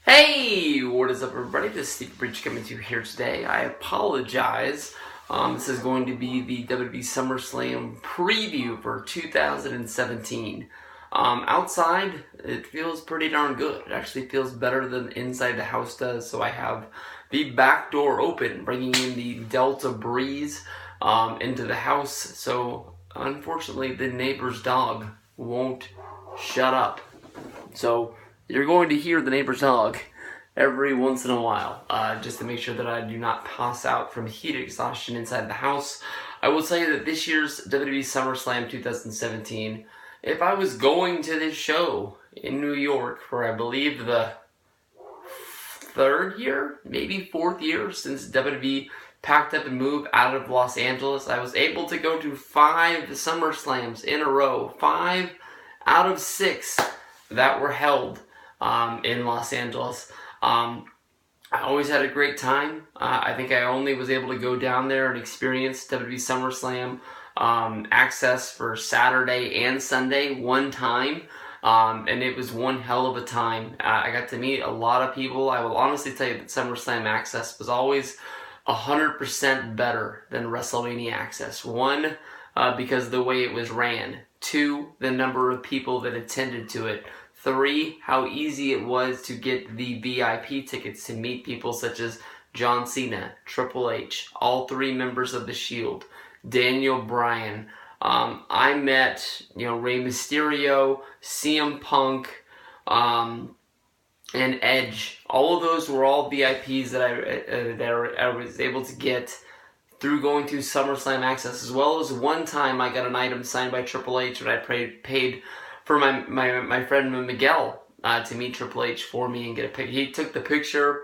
Hey, what is up everybody? This is Steve Breach coming to you here today. I apologize. This is going to be the Wwe Summerslam preview for 2017. Outside, it feels pretty darn good. It actually feels better than inside the house does, so I have the back door open, bringing in the Delta breeze into the house. So, unfortunately, the neighbor's dog won't shut up. So, you're going to hear the neighbor's dog every once in a while, just to make sure that I do not pass out from heat exhaustion inside the house. I will tell you that this year's Wwe Summerslam 2017, if I was going to this show in New York for, I believe, the third year, maybe fourth year since WWE packed up and moved out of Los Angeles, I was able to go to 5 SummerSlams in a row, 5 out of 6 that were held in Los Angeles. I always had a great time. I think I only was able to go down there and experience WWE SummerSlam access for Saturday and Sunday one time, and it was one hell of a time. I got to meet a lot of people. I will honestly tell you that SummerSlam access was always 100% better than WrestleMania access. One, because of the way it was ran. 2, the number of people that attended to it. 3, how easy it was to get the VIP tickets to meet people such as John Cena, Triple H, all 3 members of The Shield, Daniel Bryan. I met, Rey Mysterio, CM Punk, and Edge. All of those were all VIPs that I was able to get through going to SummerSlam access, as well as one time I got an item signed by Triple H when I paid for my friend Miguel to meet Triple H for me and get a picture. He took the picture,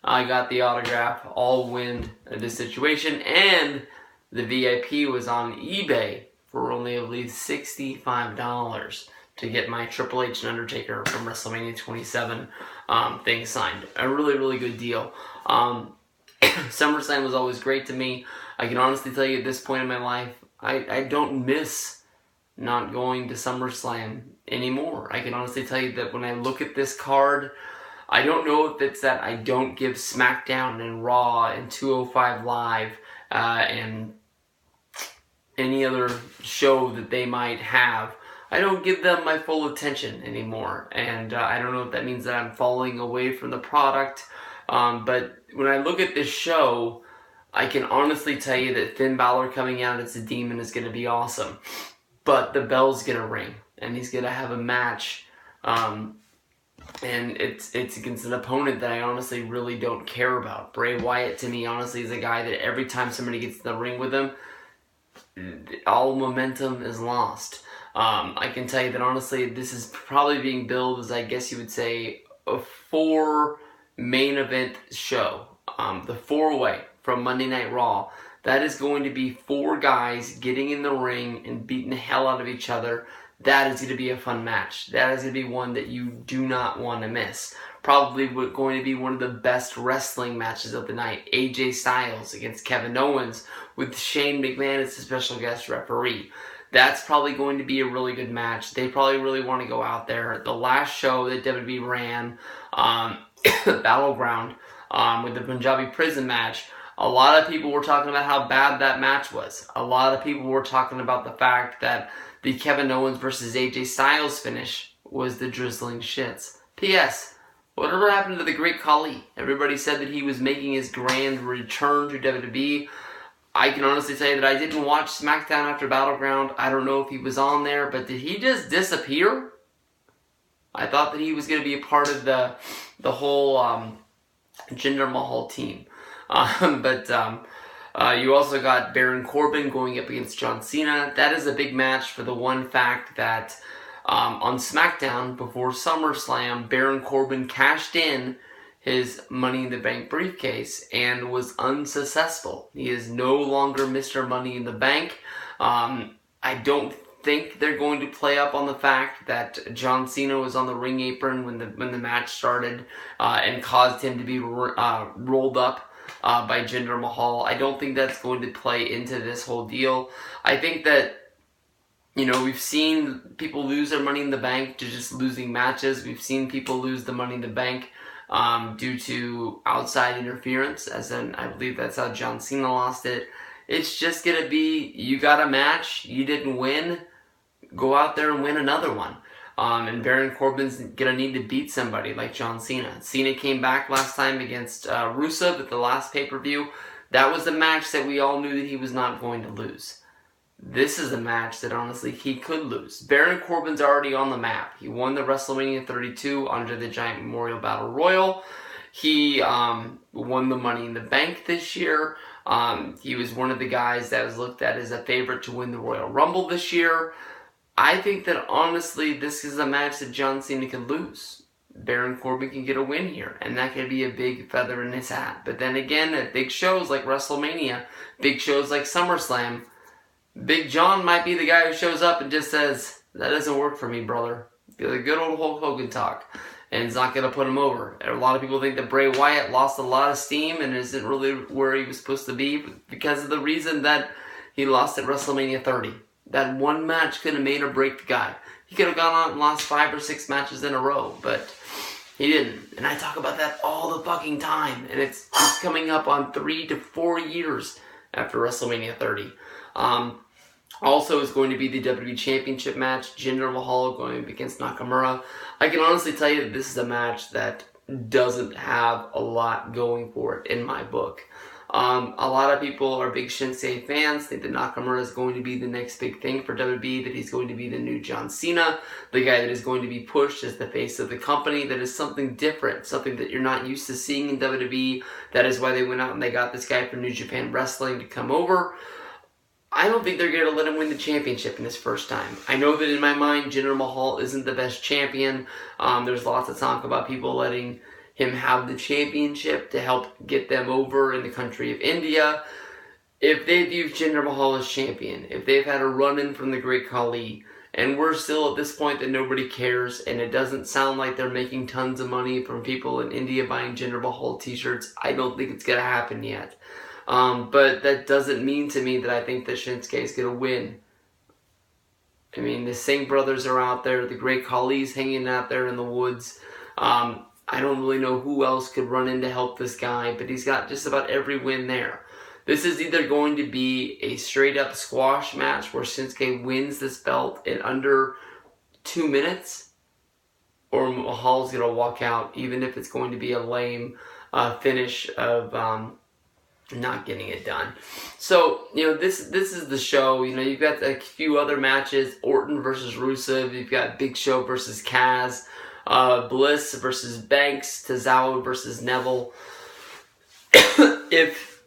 I got the autograph, all win this situation, and the VIP was on eBay for only, I believe, $65 to get my Triple H and Undertaker from WrestleMania 27 thing signed. A really, really good deal. SummerSlam was always great to me. I can honestly tell you at this point in my life, I don't miss not going to SummerSlam anymore. I can honestly tell you that when I look at this card, I don't know if it's that I don't give SmackDown and Raw and 205 Live and any other show that they might have. I don't give them my full attention anymore. And I don't know if that means that I'm falling away from the product. But when I look at this show, I can honestly tell you that Finn Balor coming out as a demon is going to be awesome. But the bell's going to ring, and he's going to have a match. And it's against an opponent that I honestly really don't care about. Bray Wyatt, to me, honestly, is a guy that every time somebody gets in the ring with him, all momentum is lost. I can tell you that, honestly, this is probably being billed as, I guess you would say, a 4 main event show. The 4-way from Monday Night Raw. That is going to be 4 guys getting in the ring and beating the hell out of each other. That is going to be a fun match. That is going to be one that you do not want to miss. Probably going to be one of the best wrestling matches of the night. AJ Styles against Kevin Owens with Shane McMahon as the special guest referee. That's probably going to be a really good match. They probably really want to go out there. The last show that WWE ran, Battleground, with the Punjabi prison match, a lot of people were talking about how bad that match was. A lot of people were talking about the fact that the Kevin Owens versus AJ Styles finish was the drizzling shits. P.S. Whatever happened to the Great Khali? Everybody said that he was making his grand return to WWE. I can honestly tell you that I didn't watch SmackDown after Battleground. I don't know if he was on there, but did he just disappear? I thought that he was going to be a part of the whole Jinder Mahal team. You also got Baron Corbin going up against John Cena. That is a big match for the one fact that on SmackDown before SummerSlam, Baron Corbin cashed in his Money in the Bank briefcase and was unsuccessful. He is no longer Mr. Money in the Bank. I don't think they're going to play up on the fact that John Cena was on the ring apron when the match started and caused him to be rolled up by Jinder Mahal. I don't think that's going to play into this whole deal. I think that, we've seen people lose their Money in the Bank to just losing matches. We've seen people lose the Money in the Bank due to outside interference, as in I believe that's how John Cena lost it. It's just going to be, you got a match, you didn't win, go out there and win another one. And Baron Corbin's going to need to beat somebody like John Cena. Cena came back last time against Rusev at the last pay-per-view. That was the match that we all knew that he was not going to lose. This is a match that honestly he could lose. Baron Corbin's already on the map. He won the WrestleMania 32 under the Giant Memorial Battle Royal. He won the Money in the Bank this year. He was one of the guys that was looked at as a favorite to win the Royal Rumble this year. I think that honestly this is a match that John Cena could lose. Baron Corbin can get a win here, and that could be a big feather in his hat. But then again, at big shows like WrestleMania, big shows like SummerSlam, Big John might be the guy who shows up and just says, that doesn't work for me, brother. The good old Hulk Hogan talk. And it's not going to put him over. A lot of people think that Bray Wyatt lost a lot of steam and isn't really where he was supposed to be because of the reason that he lost at WrestleMania 30. That one match could have made or break the guy. He could have gone out and lost 5 or 6 matches in a row, but he didn't. And I talk about that all the fucking time. And it's coming up on 3 to 4 years after WrestleMania 30. Also is going to be the WWE Championship match. Jinder Mahal going against Nakamura. I can honestly tell you that this is a match that doesn't have a lot going for it in my book. A lot of people are big Shinsuke fans, think that Nakamura is going to be the next big thing for WWE, that he's going to be the new John Cena, the guy that is going to be pushed as the face of the company, that is something different, something that you're not used to seeing in WWE. That is why they went out and they got this guy from New Japan Wrestling to come over. I don't think they're going to let him win the championship in his first time. I know that in my mind, Jinder Mahal isn't the best champion. There's lots of talk about people letting him have the championship to help get them over in the country of India. If they've used Jinder Mahal as champion, if they've had a run-in from the Great Khali, and we're still at this point that nobody cares, and it doesn't sound like they're making tons of money from people in India buying Jinder Mahal t-shirts, I don't think it's going to happen yet. But that doesn't mean to me that I think that Shinsuke is going to win. I mean, the Singh brothers are out there. The Great Khali's hanging out there in the woods. I don't really know who else could run in to help this guy, but he's got just about every win there. This is either going to be a straight-up squash match where Shinsuke wins this belt in under 2 minutes, or Mahal's going to walk out, even if it's going to be a lame finish of not getting it done. So, this is the show. You've got a few other matches. Orton versus Rusev. You've got Big Show versus Kaz. Bliss versus Banks. Tozawa versus Neville. If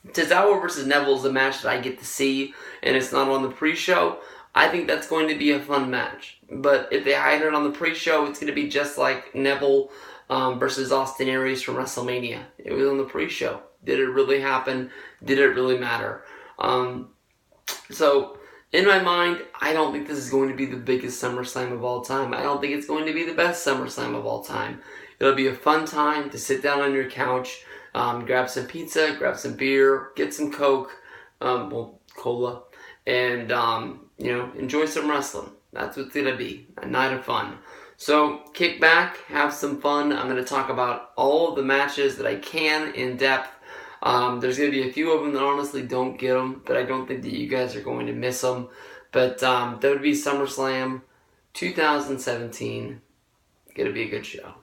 Tozawa versus Neville is a match that I get to see and it's not on the pre-show, I think that's going to be a fun match. But if they hide it on the pre-show, it's going to be just like Neville versus Austin Aries from WrestleMania. It was on the pre-show. Did it really happen? Did it really matter? So, in my mind, I don't think this is going to be the biggest SummerSlam of all time. I don't think it's going to be the best SummerSlam of all time. It'll be a fun time to sit down on your couch, grab some pizza, grab some beer, get some Coke, cola, and, enjoy some wrestling. That's what it's going to be. A night of fun. So, kick back, have some fun. I'm going to talk about all of the matches that I can in depth. There's going to be a few of them that honestly don't get them, but I don't think that you guys are going to miss them. But WWE SummerSlam 2017, going to be a good show.